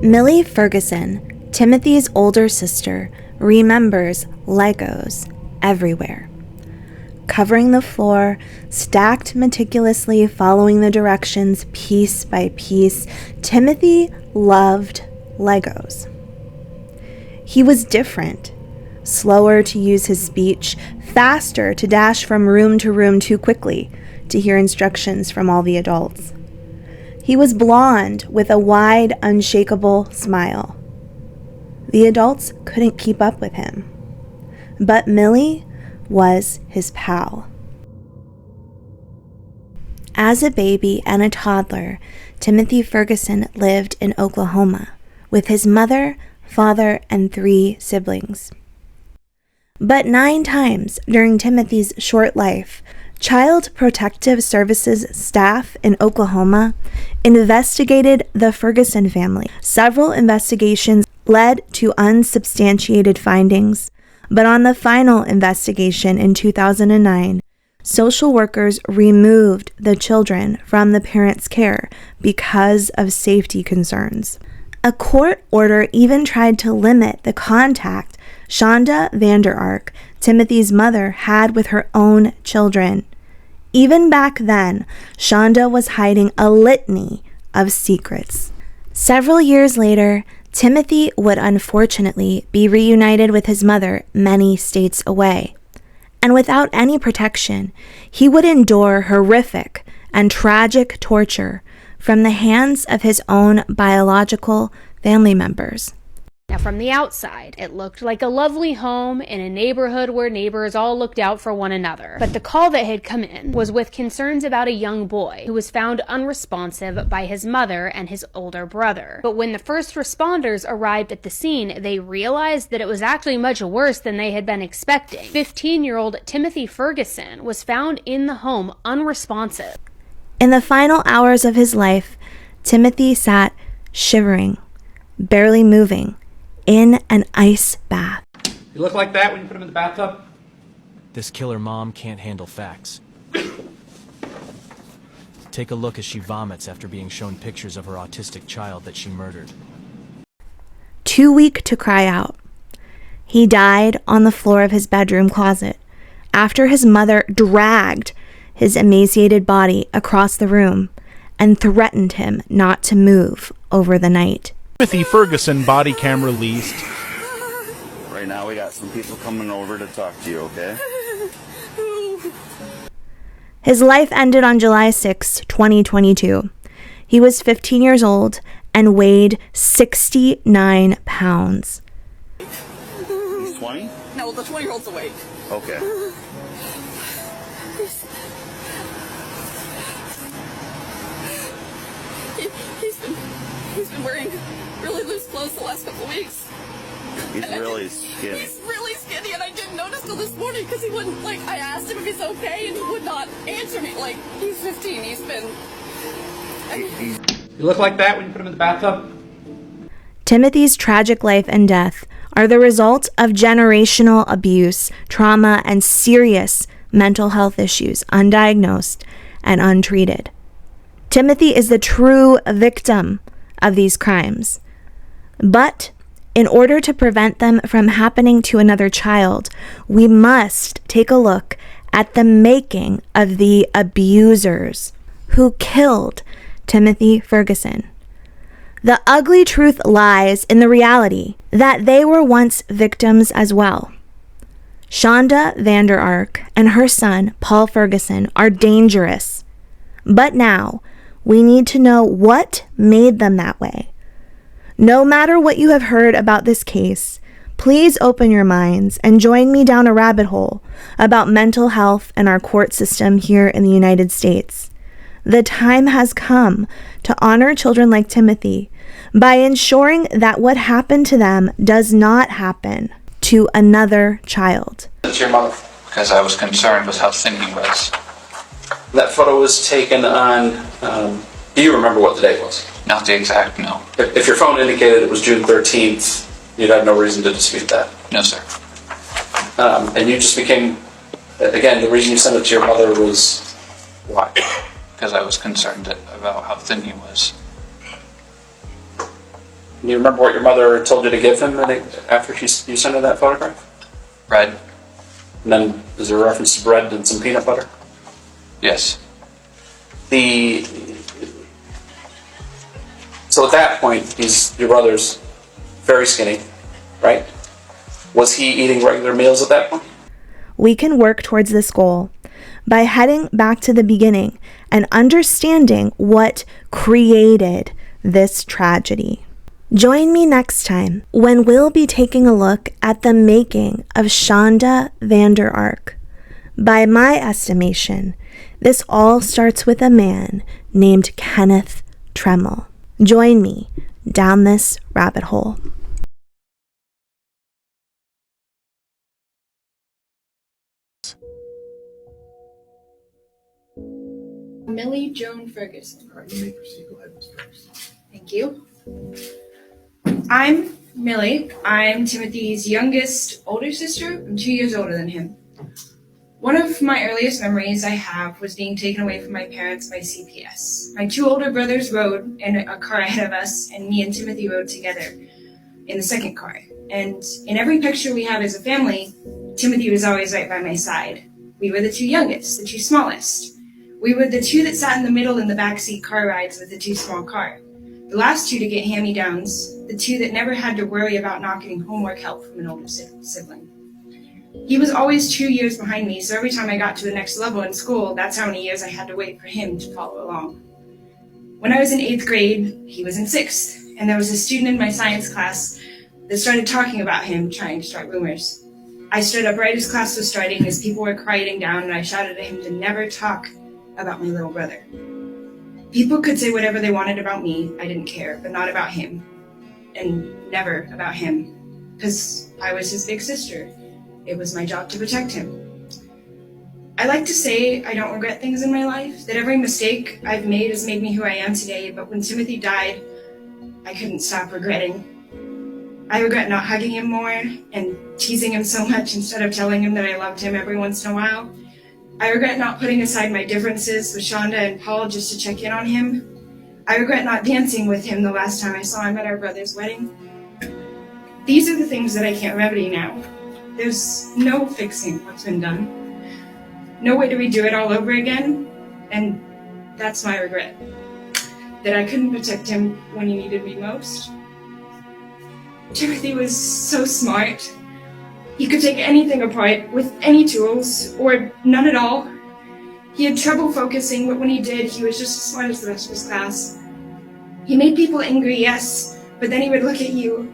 Millie Ferguson, Timothy's older sister, remembers Legos everywhere. Covering the floor, stacked meticulously following the directions piece by piece, Timothy loved Legos. He was different, slower to use his speech, faster to dash from room to room too quickly to hear instructions from all the adults. He was blonde with a wide, unshakable smile. The adults couldn't keep up with him. But Millie was his pal. As a baby and a toddler, Timothy Ferguson lived in Oklahoma with his mother, father, and 3 siblings. But 9 times during Timothy's short life, Child Protective Services staff in Oklahoma investigated the Ferguson family. Several investigations led to unsubstantiated findings, but on the final investigation in 2009, social workers removed the children from the parents' care because of safety concerns. A court order even tried to limit the contact Shanda Vanderark, Timothy's mother, had with her own children. Even back then, Shanda was hiding a litany of secrets. Several years later, Timothy would unfortunately be reunited with his mother many states away. And without any protection, he would endure horrific and tragic torture from the hands of his own biological family members. Now, from the outside, it looked like a lovely home in a neighborhood where neighbors all looked out for one another. But the call that had come in was with concerns about a young boy who was found unresponsive by his mother and his older brother. But when the first responders arrived at the scene, they realized that it was actually much worse than they had been expecting. 15-year-old Timothy Ferguson was found in the home unresponsive. In the final hours of his life, Timothy sat shivering, barely moving, in an ice bath. You look like that when you put him in the bathtub? This killer mom can't handle facts. Take a look as she vomits after being shown pictures of her autistic child that she murdered. Too weak to cry out, he died on the floor of his bedroom closet after his mother dragged his emaciated body across the room and threatened him not to move over the night. Timothy Ferguson body cam released. Right now we got some people coming over to talk to you, okay? His life ended on July 6, 2022. He was 15 years old and weighed 69 pounds. He's 20? No, the 20-year-old's awake. Okay. He's been wearing really loose clothes the last couple of weeks. He's really skinny. He's really skinny, and I didn't notice till this morning because he wouldn't, I asked him if he's okay, and he would not answer me. He's 15. He's been... You look like that when you put him in the bathtub? Timothy's tragic life and death are the result of generational abuse, trauma, and serious mental health issues undiagnosed and untreated. Timothy is the true victim of these crimes. But in order to prevent them from happening to another child, we must take a look at the making of the abusers who killed Timothy Ferguson. The ugly truth lies in the reality that they were once victims as well. Shanda Vanderark and her son, Paul Ferguson, are dangerous. But now, we need to know what made them that way. No matter what you have heard about this case, please open your minds and join me down a rabbit hole about mental health and our court system here in the United States. The time has come to honor children like Timothy by ensuring that what happened to them does not happen to another child. It's your mother. Because I was concerned with how thin he was. That photo was taken on, do you remember what the date was? Not the exact, no. If your phone indicated it was June 13th, you'd have no reason to dispute that. No, sir. And you just became, again, the reason you sent it to your mother was why? Because I was concerned about how thin he was. Do you remember what your mother told you to give him after you sent her that photograph? Bread? And then is there a reference to bread and some peanut butter? Yes. So at that point, your brother's very skinny, right? Was he eating regular meals at that point? We can work towards this goal by heading back to the beginning and understanding what created this tragedy. Join me next time when we'll be taking a look at the making of Shanda Vanderark. By my estimation, this all starts with a man named Kenneth Tremmel. Join me down this rabbit hole. Millie Joan Ferguson. All right, you may proceed. Go ahead, Ms. Ferguson. Thank you. I'm Millie. I'm Timothy's youngest older sister. I'm 2 years older than him. One of my earliest memories I have was being taken away from my parents by CPS. My two older brothers rode in a car ahead of us, and me and Timothy rode together in the second car. And in every picture we have as a family, Timothy was always right by my side. We were the two youngest, the two smallest. We were the two that sat in the middle in the backseat car rides with the too small car. The last two to get hand-me-downs, the two that never had to worry about not getting homework help from an older sibling. He was always 2 years behind me, so every time I got to the next level in school, that's how many years I had to wait for him to follow along. When I was in 8th grade, he was in 6th, and there was a student in my science class that started talking about him, trying to start rumors. I stood up right as class was starting, as people were quieting down, and I shouted at him to never talk about my little brother. People could say whatever they wanted about me, I didn't care, but not about him, and never about him, because I was his big sister. It was my job to protect him. I like to say I don't regret things in my life, that every mistake I've made has made me who I am today, but when Timothy died, I couldn't stop regretting. I regret not hugging him more and teasing him so much instead of telling him that I loved him every once in a while. I regret not putting aside my differences with Shanda and Paul just to check in on him. I regret not dancing with him the last time I saw him at our brother's wedding. These are the things that I can't remedy now. There's no fixing what's been done. No way to redo it all over again, and that's my regret. That I couldn't protect him when he needed me most. Timothy was so smart. He could take anything apart with any tools, or none at all. He had trouble focusing, but when he did, he was just as smart as the rest of his class. He made people angry, yes, but then he would look at you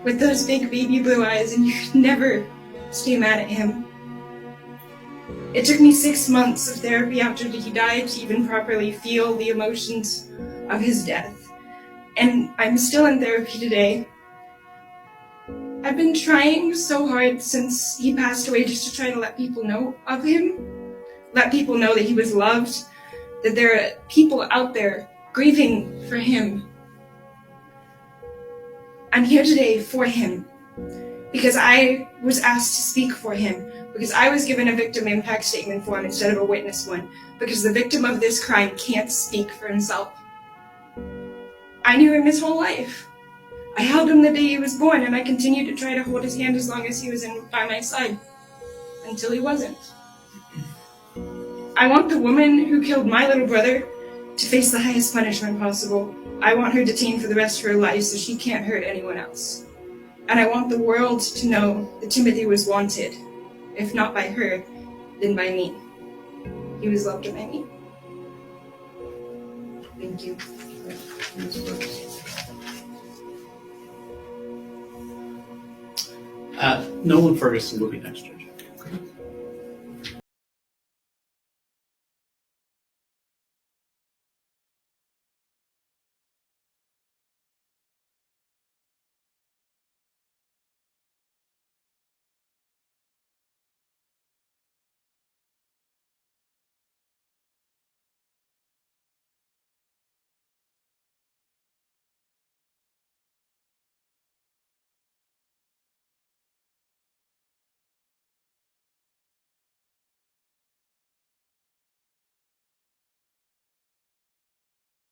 with those big baby blue eyes, and you could never stay mad at him. It took me 6 months of therapy after he died to even properly feel the emotions of his death. And I'm still in therapy today. I've been trying so hard since he passed away just to try to let people know of him. Let people know that he was loved, that there are people out there grieving for him. I'm here today for him, because I was asked to speak for him, because I was given a victim impact statement for him instead of a witness one, because the victim of this crime can't speak for himself. I knew him his whole life. I held him the day he was born, and I continued to try to hold his hand as long as he was by my side, until he wasn't. I want the woman who killed my little brother to face the highest punishment possible. I want her detained for the rest of her life so she can't hurt anyone else. And I want the world to know that Timothy was wanted, if not by her, then by me. He was loved by me. Thank you. Nolan Ferguson will be next, Judge.